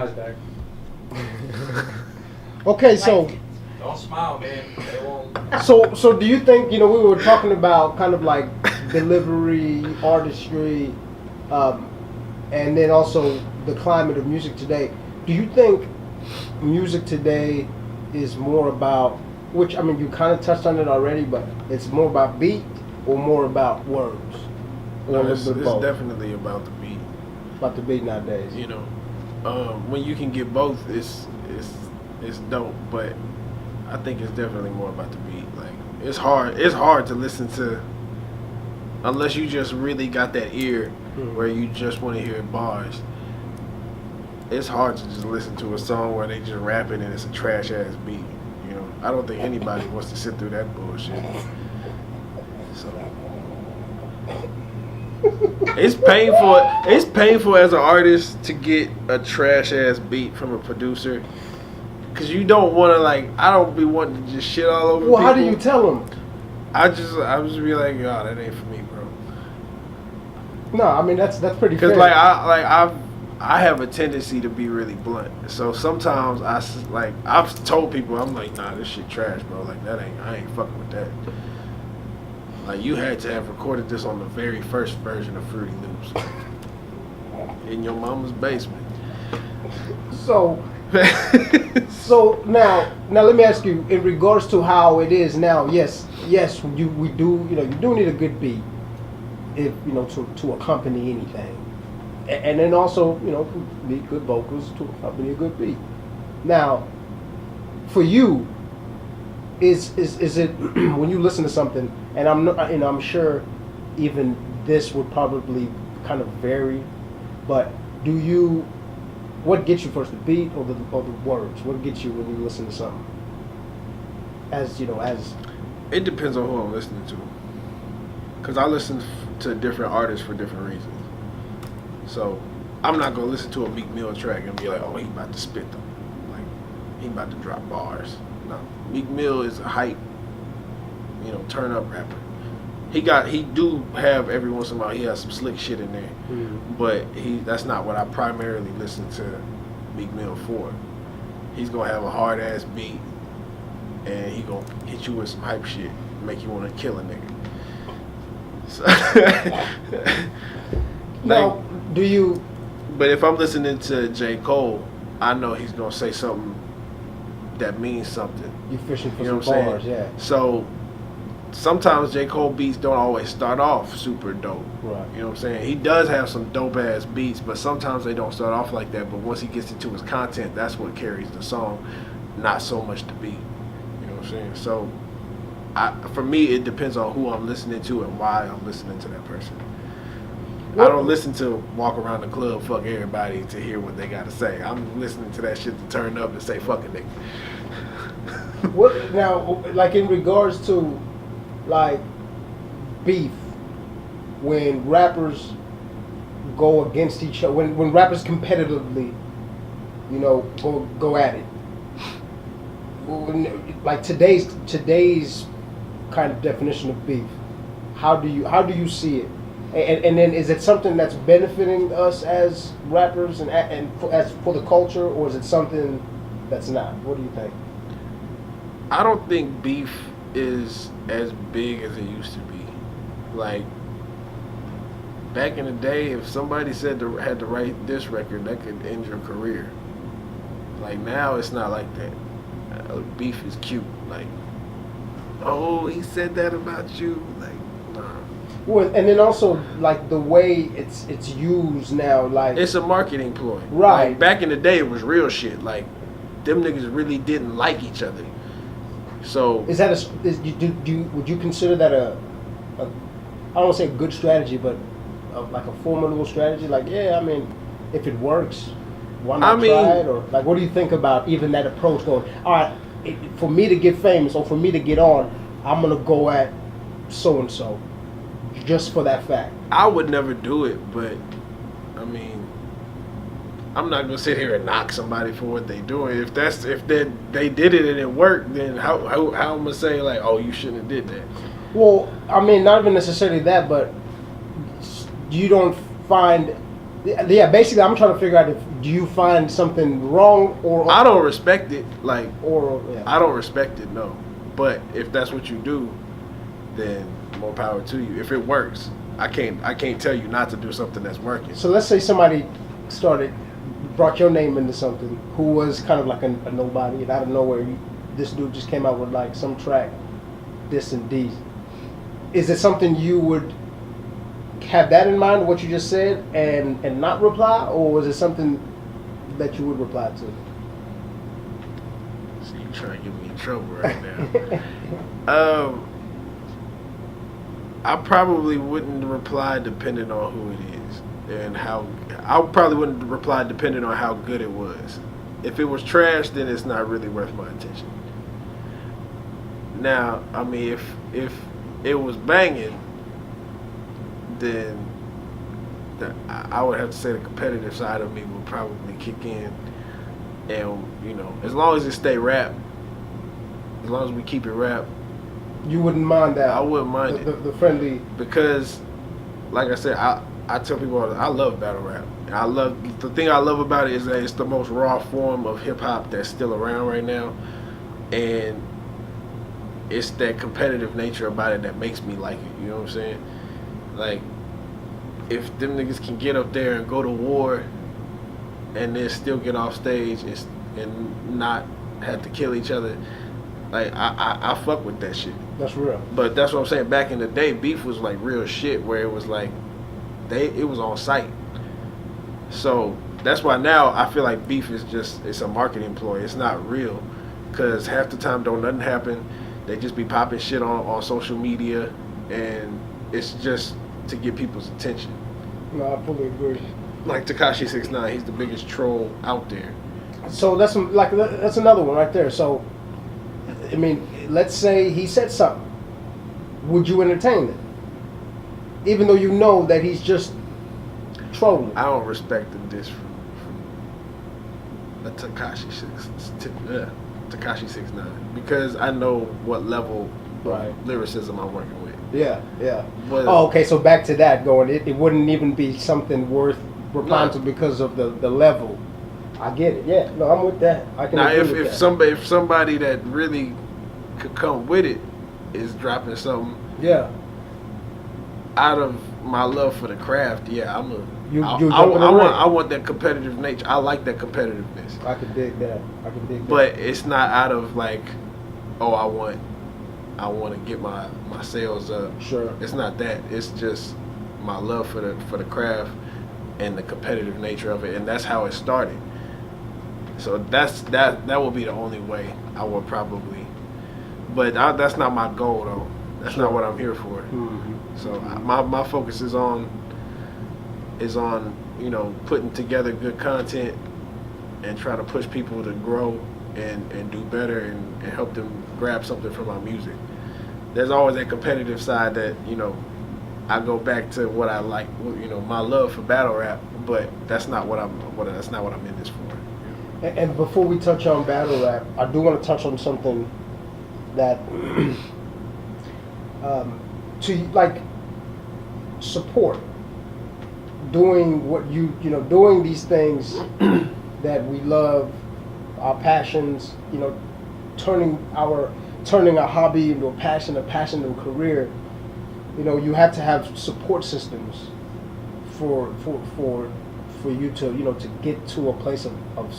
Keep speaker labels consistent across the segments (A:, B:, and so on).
A: back.
B: Okay, so
A: Don't smile, man. They won't.
B: so do you think, we were talking about kind of like delivery, artistry, um, and then also the climate of music today. Do you think music today is more about, which I mean you kind of touched on it already, but it's more about beat or more about words? Or
C: No,
B: a
C: it's
B: little bit of both?
C: definitely about the beat.
B: About the beat nowadays.
C: When you can get both, it's dope. But I think it's definitely more about the beat. Like it's hard to listen to unless you just really got that ear where you just want to hear bars. It's hard to just listen to a song where they just rapping and it's a trash ass beat. I don't think anybody wants to sit through that bullshit. So it's painful. It's painful as an artist to get a trash ass beat from a producer, cause you don't want to I don't be wanting to just shit all over.
B: Well,
C: people.
B: how do you tell them?
C: I just be like, yo, that ain't for me, bro.
B: No, I mean that's pretty.
C: Cause
B: fair.
C: I have a tendency to be really blunt. So sometimes I've told people I'm like, nah, this shit trash, bro. Like I ain't fucking with that. Like you had to have recorded this on the very first version of Fruity Loops in your mama's basement.
B: So now let me ask you in regards to how it is now. Yes, we do. You do need a good beat, if to accompany anything, and then also need good vocals to accompany a good beat. Now, for you, is it when you listen to something, and I'm sure even this would probably kind of vary, but what gets you first, the beat or the words? What gets you when you listen to something? As
C: it depends on who I'm listening to, cause I listen to different artists for different reasons. So I'm not gonna listen to a Meek Mill track and be like, oh, he about to spit them, like he about to drop bars. No, Meek Mill is a hype, turn up rapper. He do have every once in a while he has some slick shit in there, but that's not what I primarily listen to Meek Mill for. He's gonna have a hard ass beat, and he gonna hit you with some hype shit, make you want to kill a nigga. So,
B: now, do you?
C: But if I'm listening to J. Cole, I know he's gonna say something that means something.
B: You fishing for
C: You
B: some
C: know what I'm
B: bars,
C: saying?
B: yeah.
C: So sometimes J. Cole beats don't always start off super dope.
B: Right.
C: You know what I'm saying? He does have some dope ass beats, but sometimes they don't start off like that. But once he gets into his content, that's what carries the song, not so much the beat. You know what I'm saying? So for me, it depends on who I'm listening to and why I'm listening to that person. I don't listen to walk around the club, fuck everybody to hear what they got to say. I'm listening to that shit to turn up and say fuck a nigga.
B: What now? Like in regards to beef, when rappers go against each other, when rappers competitively, go at it. Like today's kind of definition of beef. How do you see it? And then is it something that's benefiting us as rappers and as for the culture, or is it something that's not? What do you think?
C: I don't think beef is as big as it used to be. Like back in the day, if somebody had to write this record, that could end your career. Like now, it's not like that. Beef is cute. Like, oh, he said that about you. Like, nah.
B: Well, and then also like the way it's used now, like
C: It's a marketing ploy.
B: Right.
C: Like, back in the day, it was real shit. Like, them niggas really didn't like each other. So
B: is that would you consider that a I don't want to say a good strategy, but like a formidable strategy? Like, yeah, I mean, if it works, why not try it? Or like, what do you think about even that approach? Going, all right, for me to get famous or for me to get on, I'm gonna go at so and so, just for that fact.
C: I would never do it, but I mean, I'm not gonna sit here and knock somebody for what they doing. If they did it and it worked, then how I'm gonna say like, oh, you shouldn't have did that?
B: Well, I mean, not even necessarily that, but you don't find Yeah, basically, I'm trying to figure out if do you find something wrong or
C: I don't respect it. Like,
B: yeah.
C: I don't respect it, no. But if that's what you do, then more power to you. If it works, I can't tell you not to do something that's working.
B: So let's say somebody brought your name into something who was kind of like a nobody, and out of nowhere, this dude just came out with like some track, this and these. Is it something you would have that in mind, what you just said, and not reply, or was it something that you would reply to?
C: So you trying to get me in trouble right now. I probably wouldn't reply depending on who it is and how. I probably wouldn't reply depending on how good it was. If it was trash, then it's not really worth my attention. Now, I mean, if it was banging, then I would have to say the competitive side of me would probably kick in. And, you know, as long as it stay rap, as long as we keep it rap,
B: you wouldn't mind that.
C: I wouldn't mind it.
B: The friendly.
C: Because, like I said, I tell people all the time, I love battle rap. And the thing I love about it is that it's the most raw form of hip hop that's still around right now. And it's that competitive nature about it that makes me like it. You know what I'm saying? Like, if them niggas can get up there and go to war and then still get off stage and not have to kill each other, like, I fuck with that shit.
B: That's real.
C: But that's what I'm saying. Back in the day, beef was like real shit where it was like, it was on site. So that's why now I feel like beef is it's a marketing ploy. It's not real. Because half the time don't nothing happen. They just be popping shit on social media, and it's just to get people's attention.
B: No, I fully agree.
C: Like Tekashi 6ix9ine, he's the biggest troll out there.
B: So that's another one right there. So, I mean, let's say he said something. Would you entertain it? Even though you know that he's just trolling.
C: I don't respect the diss from a Tekashi 6ix9ine because I know what level of lyricism I'm working with.
B: Yeah.
C: But,
B: okay. So back to that going, it wouldn't even be something worth replying to because of the level. I get it. Yeah. No, I'm with that. I can
C: now,
B: agree with that.
C: if somebody that really could come with it is dropping something, out of my love for the craft, I want that competitive nature. I like that competitiveness.
B: I can dig that.
C: But it's not out of like, oh, I want to get my sales up.
B: Sure.
C: It's not that. It's just my love for the craft and the competitive nature of it, and that's how it started. So that would be the only way I would probably. But that's not my goal though. That's not what I'm here for.
B: Mm-hmm.
C: So my focus is on putting together good content and try to push people to grow and do better and help them grab something from our music. There's always that competitive side that I go back to what I like, my love for battle rap, but that's not what I'm in this for.
B: And before we touch on battle rap, I do want to touch on something that to like support doing what doing these things that we love, our passions, turning our hobby into a passion into a career. You have to have support systems for you to get to a place of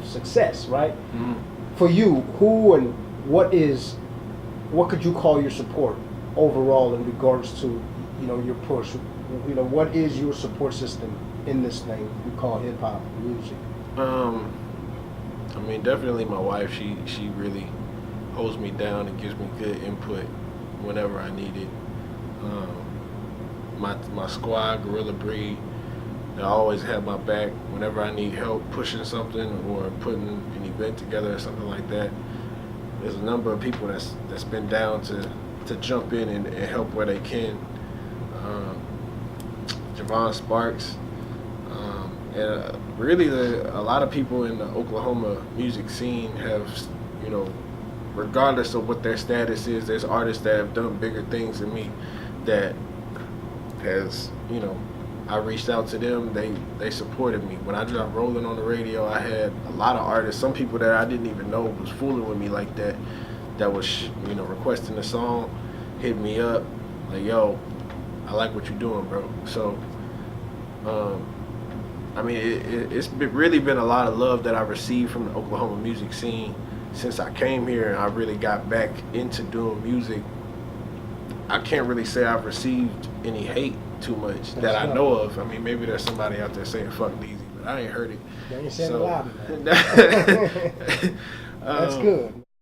B: success, right?
C: Mm-hmm.
B: For you, who and what could you call your support overall in regards to your push? What is your support system in this thing we call hip hop music?
C: I mean, definitely my wife. She really holds me down and gives me good input whenever I need it. My squad, Gorilla Breed, they always have my back whenever I need help pushing something or putting an event together or something like that. There's a number of people that's been down to jump in and help where they can. Javon Sparks, and really a lot of people in the Oklahoma music scene have, regardless of what their status is, there's artists that have done bigger things than me that has, I reached out to them. They supported me. When I dropped Rolling on the radio, I had a lot of artists, some people that I didn't even know was fooling with me like that, that was, you know, requesting a song, hit me up, like, yo, I like what you're doing, bro. So, I mean, it's really been a lot of love that I received from the Oklahoma music scene since I came here and I really got back into doing music. I can't really say I've received any hate too much that I know of. I mean, maybe there's somebody out there saying fuck Deezy, but I ain't heard it.
B: You ain't saying a lot of that.
C: So,
B: That's good.